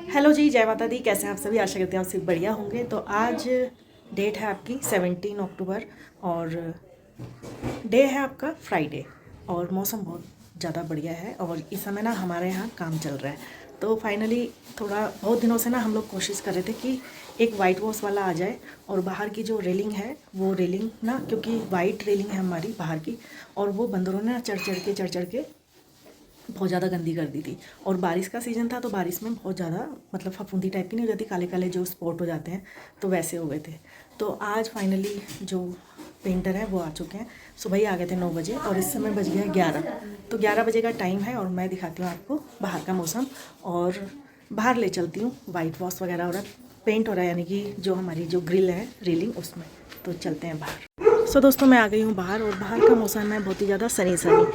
Hello जी, जय माता दी। कैसे हैं आप सभी? आशा करते हैं आप सभी बढ़िया होंगे। तो आज डेट है आपकी 17 अक्टूबर और डे है आपका फ्राइडे और मौसम बहुत ज़्यादा बढ़िया है और इस समय ना हमारे यहाँ काम चल रहा है। तो फाइनली थोड़ा बहुत दिनों से ना हम लोग कोशिश कर रहे थे कि एक वाइट वॉश वाला आ जाए और बाहर की जो रेलिंग है वो रेलिंग ना, क्योंकि वाइट रेलिंग है हमारी बाहर की और वो बंदरों ने चढ़ चढ़ के बहुत ज़्यादा गंदी कर दी थी। और बारिश का सीज़न था तो बारिश में बहुत ज़्यादा मतलब फफूंदी टाइप की नहीं हो जाती, काले काले जो स्पॉट हो जाते हैं, तो वैसे हो गए थे। तो आज फाइनली जो पेंटर है वो आ चुके हैं। सुबह ही आ गए थे 9 बजे और इस समय बज गया 11। तो 11 बजे का टाइम है और मैं दिखाती हूँ आपको बाहर का मौसम और बाहर ले चलती हूँ। वाइट वॉश वगैरह हो रहा है, पेंट हो रहा है, यानी कि जो हमारी जो ग्रिल है रेलिंग उसमें। तो चलते हैं बाहर। सो दोस्तों, मैं आ गई हूँ बाहर और बाहर का मौसम है बहुत ही ज़्यादा सनी सनी,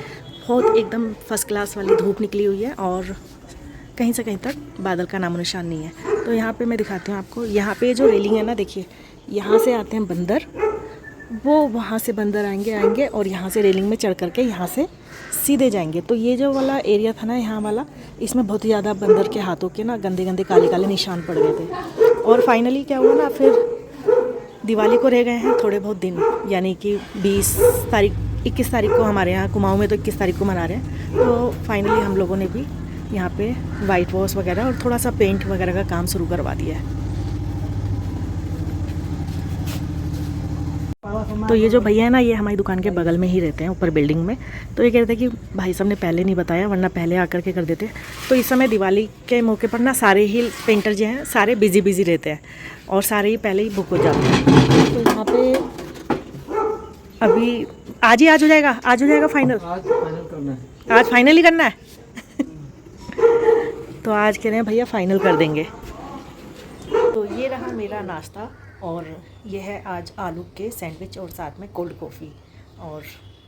बहुत एकदम फर्स्ट क्लास वाली धूप निकली हुई है और कहीं से कहीं तक बादल का नामो निशान नहीं है। तो यहाँ पे मैं दिखाती हूँ आपको, यहाँ पे जो रेलिंग है ना, देखिए यहाँ से आते हैं बंदर, वो वहाँ से बंदर आएंगे और यहाँ से रेलिंग में चढ़ करके यहाँ से सीधे जाएंगे। तो ये जो वाला एरिया था ना यहाँ वाला, इसमें बहुत ही ज़्यादा बंदर के हाथों के ना गंदे गंदे काले काले निशान पड़ गए थे। और फाइनली क्या हुआ ना, फिर दिवाली को रह गए हैं थोड़े बहुत दिन, यानी कि 20 तारीख 21 तारीख को हमारे यहाँ कुमाऊँ में तो 21 तारीख को मना रहे हैं। तो फाइनली हम लोगों ने भी यहाँ पे वाइट वॉश वगैरह और थोड़ा सा पेंट वगैरह का काम शुरू करवा दिया है। तो ये जो भैया है ना, ये हमारी दुकान के बगल में ही रहते हैं, ऊपर बिल्डिंग में। तो ये कह रहे थे कि भाई साहब ने पहले नहीं बताया, वरना पहले आकर के कर देते। तो इस समय दिवाली के मौके पर ना सारे ही पेंटर जो हैं सारे बिजी रहते हैं और सारे ही पहले ही बुक हो जाते हैं। तो यहाँ पे अभी आज हो जाएगा, आज हो जाएगा फाइनल। आज फाइनल करना है, आज फाइनल ही करना है। तो आज कह रहे हैं भैया फाइनल कर देंगे। तो ये रहा मेरा नाश्ता और ये है आज आलू के सैंडविच और साथ में कोल्ड कॉफ़ी, और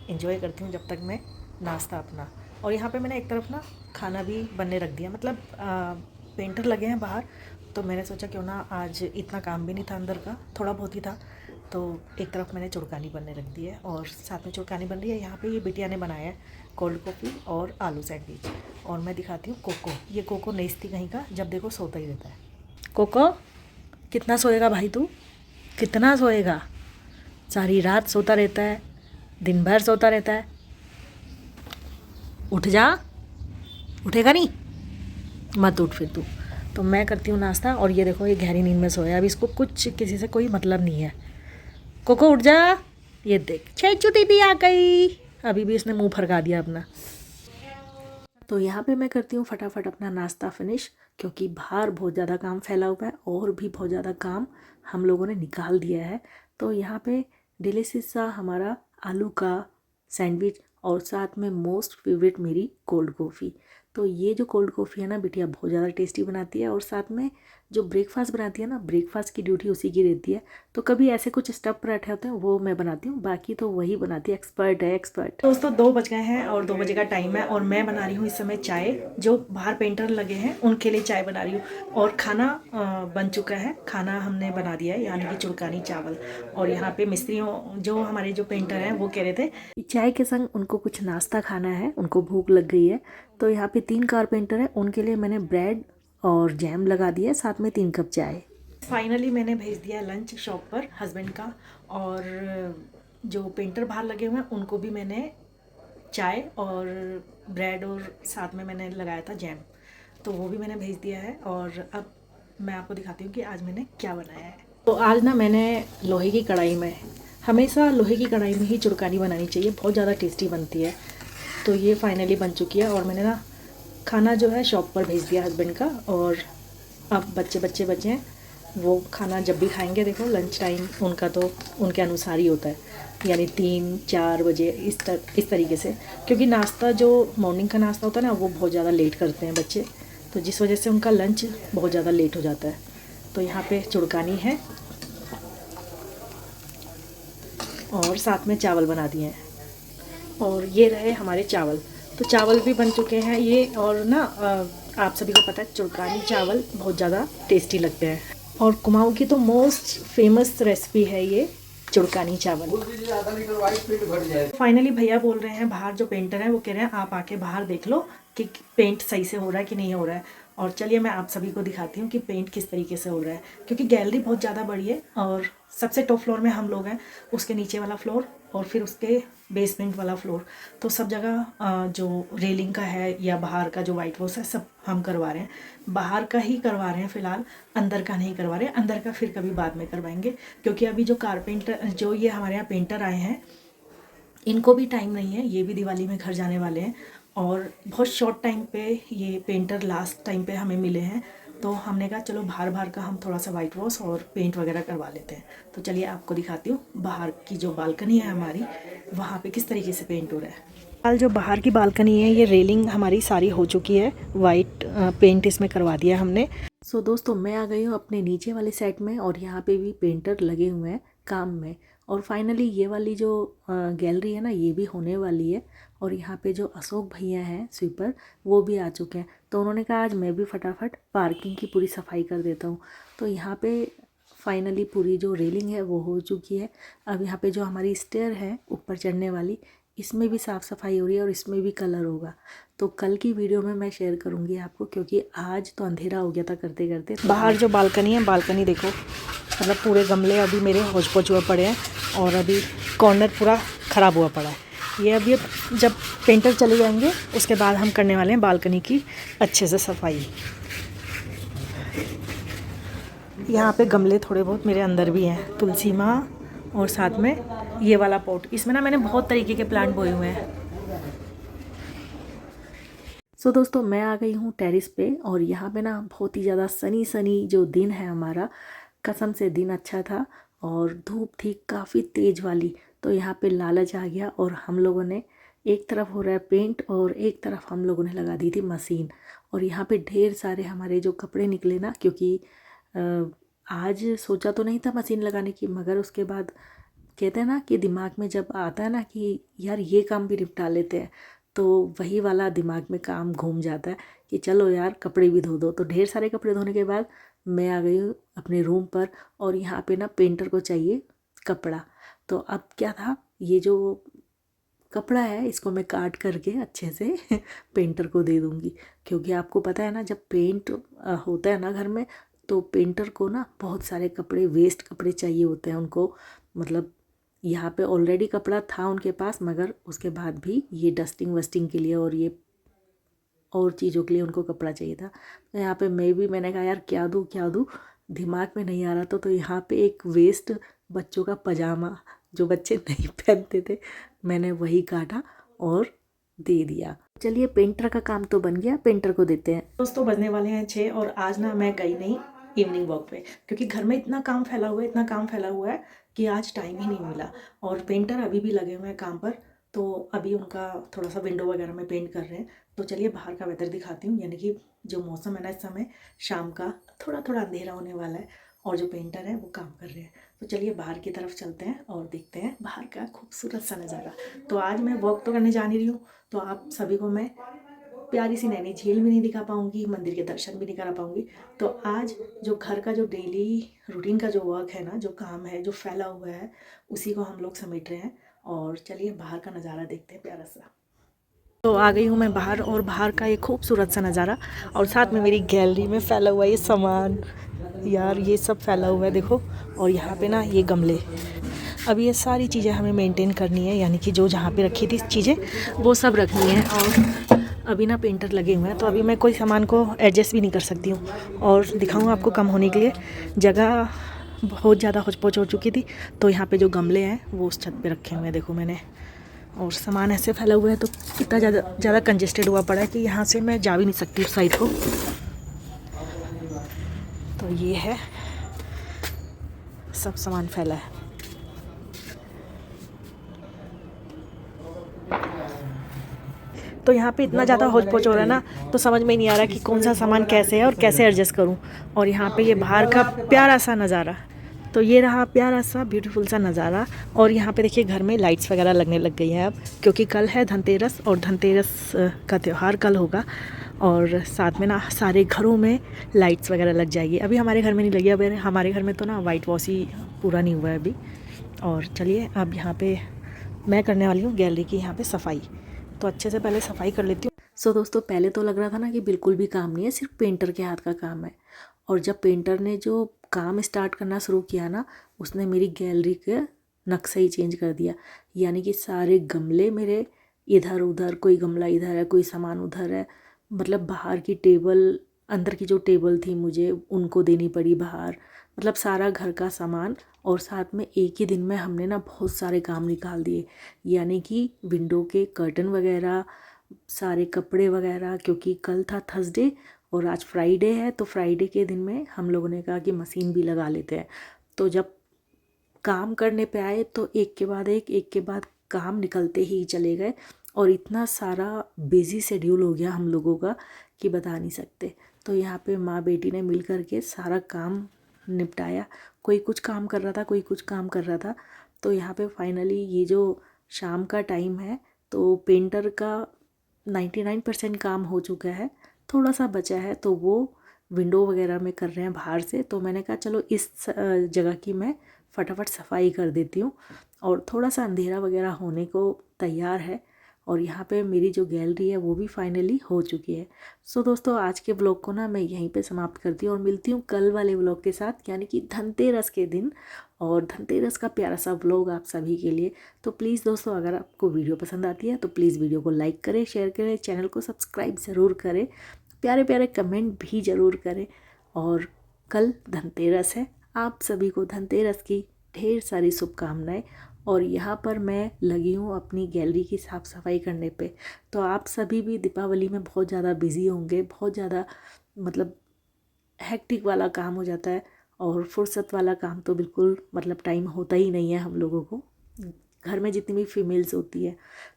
इन्जॉय करती हूँ जब तक मैं नाश्ता अपना। और यहाँ पे मैंने एक तरफ ना खाना भी बनने रख दिया, मतलब पेंटर लगे हैं बाहर, तो मैंने सोचा क्यों ना, आज इतना काम भी नहीं था अंदर का, थोड़ा बहुत ही था। तो एक तरफ मैंने चुड़कानी बनने रख दी है और साथ में चुड़कानी बन रही है। यहाँ पे ये बिटिया ने बनाया है कोल्ड कॉफ़ी और आलू सैंडविच। और मैं दिखाती हूँ कोको। ये कोको नेस्ती कहीं का, जब देखो सोता ही रहता है। कोको, कितना सोएगा भाई तू, कितना सोएगा? सारी रात सोता रहता है, दिन भर सोता रहता है। उठ जा, उठेगा नहीं, मत उठ फिर तू। तो मैं करती हूँ नाश्ता और ये देखो ये गहरी नींद में सोया। अब इसको कुछ किसी से कोई मतलब नहीं है। कोको उठ जा, ये देख छेचू दीदी आ गई, अभी भी इसने मुंह फरका दिया अपना। तो यहाँ पे मैं करती हूँ फटाफट अपना नाश्ता फिनिश, क्योंकि बाहर बहुत ज़्यादा काम फैला हुआ है और भी बहुत ज़्यादा काम हम लोगों ने निकाल दिया है। तो यहाँ पे डिलीशियस सा हमारा आलू का सैंडविच और साथ में मोस्ट फेवरेट मेरी कोल्ड कॉफ़ी। तो ये जो कोल्ड कॉफ़ी है ना, बिटिया बहुत ज़्यादा टेस्टी बनाती है और साथ में जो ब्रेकफास्ट बनाती है ना, ब्रेकफास्ट की ड्यूटी उसी की रहती है। तो कभी ऐसे कुछ स्टफ पराठे होते हैं वो मैं बनाती हूँ, बाकी तो वही बनाती है, एक्सपर्ट है एक्सपर्ट। दोस्तों 2 बज गए हैं और 2 बजे का टाइम है और मैं बना रही हूँ इस समय चाय। जो बाहर पेंटर लगे हैं उनके लिए चाय बना रही हूँ और खाना बन चुका है। खाना हमने बना दिया है, यानी कि चुड़कानी चावल। और यहाँ पे मिस्त्रियों, जो हमारे जो पेंटर हैं, वो कह रहे थे चाय के संग उनको कुछ नाश्ता खाना है, उनको भूख लग गई है। तो यहाँ पे 3 कारपेंटर हैं, उनके लिए मैंने ब्रेड और जैम लगा दिया, साथ में 3 कप चाय। फाइनली मैंने भेज दिया लंच शॉप पर हस्बैंड का, और जो पेंटर बाहर लगे हुए हैं उनको भी मैंने चाय और ब्रेड और साथ में मैंने लगाया था जैम, तो वो भी मैंने भेज दिया है। और अब मैं आपको दिखाती हूँ कि आज मैंने क्या बनाया है। तो आज ना मैंने लोहे की कढ़ाई में, हमेशा लोहे की कढ़ाई में ही चुड़कानी बनानी चाहिए, बहुत ज़्यादा टेस्टी बनती है। तो ये फाइनली बन चुकी है और मैंने ना खाना जो है शॉप पर भेज दिया हस्बैंड का। और अब बच्चे हैं, वो खाना जब भी खाएंगे, देखो लंच टाइम उनका तो उनके अनुसार ही होता है, यानी 3-4 बजे इस तरीके से, क्योंकि नाश्ता जो मॉर्निंग का नाश्ता होता है ना, वो बहुत ज़्यादा लेट करते हैं बच्चे, तो जिस वजह से उनका लंच बहुत ज़्यादा लेट हो जाता है। तो यहाँ पे चुड़कानी है और साथ में चावल बना दिए हैं और ये रहे हमारे चावल। तो चावल भी बन चुके हैं ये, और ना आप सभी को पता है चुड़कानी चावल बहुत ज़्यादा टेस्टी लगते हैं और कुमाऊँ की तो मोस्ट फेमस रेसिपी है ये चुड़कानी चावल। फाइनली भैया बोल रहे हैं, बाहर जो पेंटर है वो कह रहे हैं आप आके बाहर देख लो कि पेंट सही से हो रहा है कि नहीं हो रहा है। और चलिए मैं आप सभी को दिखाती हूँ कि पेंट किस तरीके से हो रहा है, क्योंकि गैलरी बहुत ज़्यादा बड़ी है और सबसे टॉप फ्लोर में हम लोग हैं, उसके नीचे वाला फ्लोर और फिर उसके बेसमेंट वाला फ्लोर, तो सब जगह जो रेलिंग का है या बाहर का जो वाइट वॉश है सब हम करवा रहे हैं। बाहर का ही करवा रहे हैं फ़िलहाल, अंदर का नहीं करवा रहे हैं। अंदर का फिर कभी बाद में करवाएंगे, क्योंकि अभी जो कारपेंटर जो ये हमारे यहाँ पेंटर आए हैं इनको भी टाइम नहीं है, ये भी दिवाली में घर जाने वाले हैं और बहुत शॉर्ट टाइम पे ये पेंटर लास्ट टाइम पे हमें मिले हैं, तो हमने कहा चलो बाहर बाहर का हम थोड़ा सा वाइट वॉश और पेंट वगैरह करवा लेते हैं। तो चलिए आपको दिखाती हूँ बाहर की जो बालकनी है हमारी, वहाँ पे किस तरीके से पेंट हो रहा है। फिलहाल जो बाहर की बालकनी है ये रेलिंग हमारी सारी हो चुकी है, वाइट पेंट इसमें करवा दिया हमने। सो दोस्तों मैं आ गई हूँ अपने नीचे वाले सेट में और यहाँ पे भी पेंटर लगे हुए हैं काम में। और फाइनली ये वाली जो गैलरी है ना ये भी होने वाली है। और यहाँ पे जो अशोक भैया हैं स्वीपर वो भी आ चुके हैं, तो उन्होंने कहा आज मैं भी फटाफट पार्किंग की पूरी सफाई कर देता हूँ। तो यहाँ पे फाइनली पूरी जो रेलिंग है वो हो चुकी है। अब यहाँ पे जो हमारी स्टेयर है ऊपर चढ़ने वाली, इसमें भी साफ़ सफाई हो रही है और इसमें भी कलर होगा। तो कल की वीडियो में मैं शेयर करूँगी आपको, क्योंकि आज तो अंधेरा हो गया था करते करते। बाहर जो बालकनी है, बालकनी देखो, मतलब पूरे गमले अभी मेरे होच पोच हुए पड़े हैं और अभी कॉर्नर पूरा ख़राब हुआ पड़ा है। ये अभी जब पेंटर चले जाएंगे उसके बाद हम करने वाले हैं बालकनी की अच्छे से सफाई। यहाँ पे गमले थोड़े बहुत मेरे अंदर भी हैं, तुलसी माँ और साथ में ये वाला पॉट, इसमें ना मैंने बहुत तरीके के प्लांट बोए हुए हैं। सो दोस्तों मैं आ गई हूँ टेरिस पे और यहाँ पे ना बहुत ही ज़्यादा सनी सनी जो दिन है हमारा, कसम से दिन अच्छा था और धूप थी काफ़ी तेज़ वाली। तो यहाँ पे लालच आ गया और हम लोगों ने, एक तरफ हो रहा है पेंट और एक तरफ हम लोगों ने लगा दी थी मशीन। और यहाँ पे ढेर सारे हमारे जो कपड़े निकले ना, क्योंकि आज सोचा तो नहीं था मशीन लगाने की, मगर उसके बाद कहते हैं ना कि दिमाग में जब आता है ना कि यार ये काम भी निपटा लेते हैं, तो वही वाला दिमाग में काम घूम जाता है कि चलो यार कपड़े भी धो दो। तो ढेर सारे कपड़े धोने के बाद मैं आ गई हूँ अपने रूम पर और यहाँ पे ना पेंटर को चाहिए कपड़ा। तो अब क्या था, ये जो कपड़ा है इसको मैं काट करके अच्छे से पेंटर को दे दूँगी, क्योंकि आपको पता है ना जब पेंट होता है ना घर में, तो पेंटर को ना बहुत सारे कपड़े, वेस्ट कपड़े चाहिए होते हैं उनको। मतलब यहाँ पे ऑलरेडी कपड़ा था उनके पास, मगर उसके बाद भी ये डस्टिंग वस्टिंग के लिए और ये और चीज़ों के लिए उनको कपड़ा चाहिए था। तो यहाँ पे मैंने कहा यार क्या दूँ क्या दूँ, दिमाग में नहीं आ रहा था। तो यहाँ पे एक वेस्ट बच्चों का पजामा जो बच्चे नहीं पहनते थे, मैंने वही काटा और दे दिया। चलिए पेंटर का काम तो बन गया, पेंटर को देते हैं। दोस्तों बजने वाले हैं 6 और आज ना मैं गई नहीं इवनिंग वॉक पे, क्योंकि घर में इतना काम फैला हुआ है, इतना काम फैला हुआ है कि आज टाइम ही नहीं मिला। और पेंटर अभी भी लगे हुए हैं काम पर, तो अभी उनका थोड़ा सा विंडो वगैरह में पेंट कर रहे हैं। तो चलिए बाहर का वेदर दिखाती हूँ, यानी कि जो मौसम है ना इस समय शाम का थोड़ा थोड़ा अंधेरा होने वाला है और जो पेंटर है वो काम कर रहे हैं। तो चलिए बाहर की तरफ चलते हैं और देखते हैं बाहर का खूबसूरत सा नज़ारा। तो आज मैं वॉक तो करने जा नहीं रही हूँ, तो आप सभी को मैं प्यारी सी नैनी झील भी नहीं दिखा पाऊँगी, मंदिर के दर्शन भी नहीं करा पाऊँगी। तो आज जो घर का जो डेली रूटीन का जो वर्क है ना, जो काम है जो फैला हुआ है, उसी को हम लोग समेट रहे हैं। और चलिए बाहर का नज़ारा देखते हैं प्यारा सा। तो आ गई हूँ मैं बाहर और बाहर का ये खूबसूरत सा नज़ारा, और साथ में मेरी गैलरी में फैला हुआ ये सामान, यार ये सब फैला हुआ है देखो। और यहाँ पे ना ये गमले, अब ये सारी चीज़ें हमें मेंटेन करनी है, यानी कि जो जहाँ पे रखी थी चीज़ें वो सब रखनी है। और अभी ना पेंटर लगे हुए हैं, तो अभी मैं कोई सामान को एडजस्ट भी नहीं कर सकती हूँ। और दिखाऊँ आपको कम होने के लिए, जगह बहुत ज़्यादा होच-पोच हो चुकी थी। तो यहाँ पे जो गमले हैं वो उस छत पे रखे हुए हैं देखो मैंने, और सामान ऐसे फैला हुआ है तो इतना ज़्यादा कंजेस्टेड हुआ पड़ा है कि यहाँ से मैं जा भी नहीं सकती उस साइड को। तो ये है, सब सामान फैला है। तो यहाँ पे इतना ज़्यादा होच पोच हो रहा है ना, तो समझ में नहीं आ रहा कि कौन सा सामान कैसे है और कैसे एडजस्ट करूँ। और यहाँ पे ये बाहर का प्यारा सा नज़ारा, तो ये रहा प्यारा सा ब्यूटीफुल सा नज़ारा। और यहाँ पे देखिए घर में लाइट्स वगैरह लगने लग गई हैं अब, क्योंकि कल है धनतेरस और धनतेरस का त्यौहार कल होगा। और साथ में ना सारे घरों में लाइट्स वगैरह लग जाएगी। अभी हमारे घर में नहीं लगी, अभी हमारे घर में तो ना वाइट वॉश ही पूरा नहीं हुआ है अभी। और चलिए अब यहाँ पे मैं करने वाली हूँ गैलरी की यहाँ पे सफाई। तो अच्छे से पहले सफाई कर लेती हूँ। सो दोस्तों पहले तो लग रहा था ना कि बिल्कुल भी काम नहीं है, सिर्फ पेंटर के हाथ का काम है। और जब पेंटर ने जो काम स्टार्ट करना शुरू किया ना, उसने मेरी गैलरी के नक्शा ही चेंज कर दिया। यानी कि सारे गमले मेरे इधर उधर, कोई गमला इधर है, कोई सामान उधर है। मतलब बाहर की टेबल, अंदर की जो टेबल थी मुझे उनको देनी पड़ी बाहर। मतलब सारा घर का सामान, और साथ में एक ही दिन में हमने ना बहुत सारे काम निकाल दिए। यानी कि विंडो के कर्टन वगैरह, सारे कपड़े वगैरह, क्योंकि कल था थर्सडे और आज फ्राइडे है, तो फ्राइडे के दिन में हम लोगों ने कहा कि मशीन भी लगा लेते हैं। तो जब काम करने पे आए तो एक के बाद काम निकलते ही चले गए, और इतना सारा बिजी शेड्यूल हो गया हम लोगों का कि बता नहीं सकते। तो यहाँ पे माँ बेटी ने मिल कर के सारा काम निपटाया। कोई कुछ काम कर रहा था, कोई कुछ काम कर रहा था। तो यहाँ पे फाइनली ये जो शाम का टाइम है, तो पेंटर का 99% काम हो चुका है। थोड़ा सा बचा है, तो वो विंडो वगैरह में कर रहे हैं बाहर से। तो मैंने कहा चलो इस जगह की मैं फटाफट सफाई कर देती हूँ। और थोड़ा सा अंधेरा वगैरह होने को तैयार है, और यहाँ पे मेरी जो गैलरी है वो भी फाइनली हो चुकी है। सो दोस्तों आज के ब्लॉग को ना मैं यहीं पे समाप्त करती हूँ, और मिलती हूँ कल वाले ब्लॉग के साथ, यानी कि धनतेरस के दिन। और धनतेरस का प्यारा सा ब्लॉग आप सभी के लिए। तो प्लीज़ दोस्तों, अगर आपको वीडियो पसंद आती है तो प्लीज़ वीडियो को लाइक करें, शेयर करें, चैनल को सब्सक्राइब ज़रूर करें, प्यारे प्यारे कमेंट भी ज़रूर करें। और कल धनतेरस है, आप सभी को धनतेरस की ढेर सारी शुभकामनाएं। और यहाँ पर मैं लगी हूँ अपनी गैलरी की साफ़ सफाई करने पे। तो आप सभी भी दीपावली में बहुत ज़्यादा बिजी होंगे, बहुत ज़्यादा मतलब हेक्टिक वाला काम हो जाता है, और फुर्सत वाला काम तो बिल्कुल मतलब टाइम होता ही नहीं है हम लोगों को, घर में जितनी भी फीमेल्स होती है।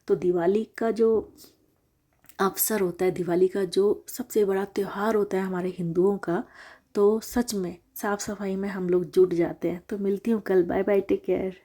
तो दिवाली का जो अवसर होता है, दिवाली का जो सबसे बड़ा त्यौहार होता है हमारे हिंदुओं का, तो सच में साफ़ सफाई में हम लोग जुट जाते हैं। तो मिलती हूँ कल, बाय बाय, टेक केयर।